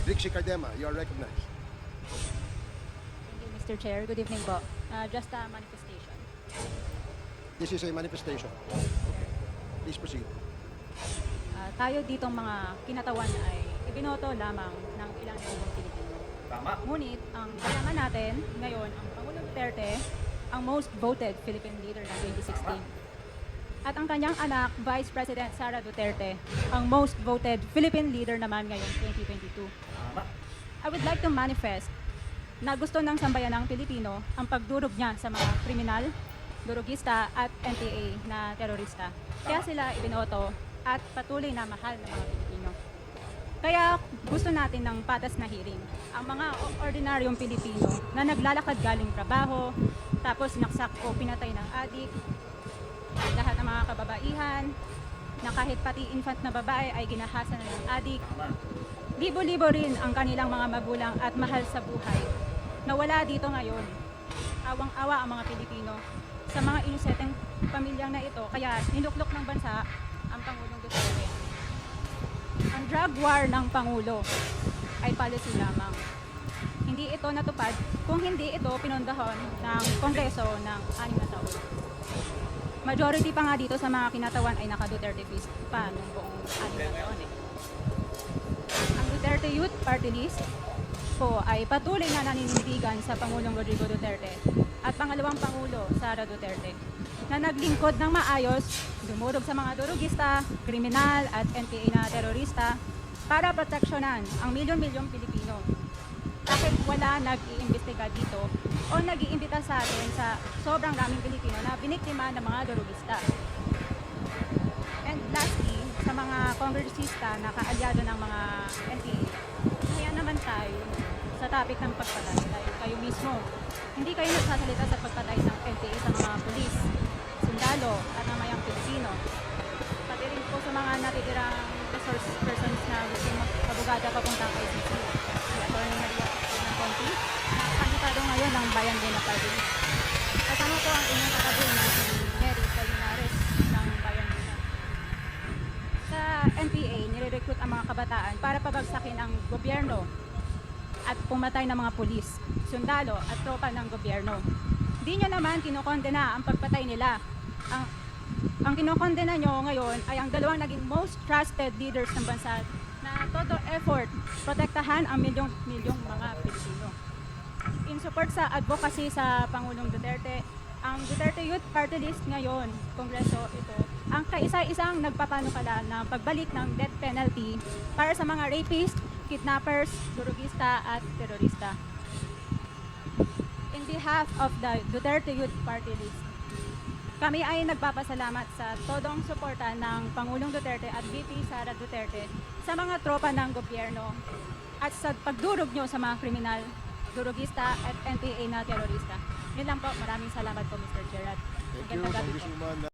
Rixie Cardema, you are recognized. Thank you, Mr. Chair. Good evening po. Just a manifestation. This is a manifestation. Please proceed. Tayo ditong mga kinatawan ay ibinoto lamang ng ilang milyong Pilipino. Tama. Ngunit ang kasama natin ngayon, ang Pangulong Duterte, ang most voted Philippine leader ng 2016. At ang kanyang anak, Vice President Sara Duterte, ang most voted Philippine leader naman ngayong 2022. Tama. I would like to manifest na gusto ng sambayanang Pilipino ang pagdurog niya sa mga kriminal, durugista at NPA na terorista. Kaya sila ibinoto at patuloy na mahal ng mga Pilipino. Kaya gusto natin ng patas na hearing. Ang mga ordinaryong Pilipino na naglalakad galing trabaho, tapos naksak o pinatay ng adik, lahat ng mga kababaihan, na kahit pati infant na babae ay ginahasa na ng adik. Libo-libo rin ang kanilang mga magulang at mahal sa buhay na wala dito ngayon. Awang-awa ang mga Pilipino sa mga inuseteng pamilyang na ito, kaya niluklok ng bansa ang Pangulong Duterte. Ang drug war ng Pangulo ay policy lamang. Hindi ito natupad kung hindi ito pinondahon ng Kongreso ng 6 na taon. Majority pa nga dito sa mga kinatawan ay naka-Duterte fist pa nung buong 6 na taon eh. Ang Duterte Youth Party List po ay patuloy na naninindigan sa Pangulong Rodrigo Duterte at pangalawang Pangulo, Sara Duterte, na naglingkod ng maayos, dumurog sa mga durugista, kriminal at NPA na terorista para proteksyonan ang milyon-milyong Pilipino. Bakit wala nag-iimbestiga dito o nag-iimbita sa atin sa sobrang daming Pilipino na biniktima ng mga durugista? And lastly, sa mga kongresista na kaalyado ng mga NPA, kaya naman tayo sa topic ng pagpatay dahil kayo mismo. Hindi kayo nagsasalita sa pagpatay ng NPA sa mga pulis, sundalo at mamayang Pilipino. Pati rin po sa mga natitirang resource persons na gusto mag-abogada papuntang ICC. Si Atty. Maria ng Conti, kandidado ngayon ng Bayan din na Party. Kasama po ang inyong katabi na si Mary Calinares ng Bayan din. Sa NPA, nire-recruit ang mga kabataan para pabagsakin ang gobyerno at pumatay ng mga pulis, sundalo at tropa ng gobyerno. Di nyo naman kinokondena ang pagpatay nila. Ang kinokondena nyo ngayon ay ang dalawang naging most trusted leaders ng bansa na todo effort protektahan ang milyong-milyong mga Pilipino. In support sa advocacy sa Pangulong Duterte, ang Duterte Youth Party List ngayon, Kongreso ito, ang kaisa-isang nagpapanukala ng pagbalik ng death penalty para sa mga rapist, kidnappers, durugista at terorista. In behalf of the Duterte Youth Party List, kami ay nagpapasalamat sa todong suporta ng Pangulong Duterte at VP Sara Duterte sa mga tropa ng gobyerno at sa pagdurog nyo sa mga kriminal, durugista at NPA na terorista. Yun lang po. Maraming salamat po, Mr. Chair. Thank you, Congresswoman.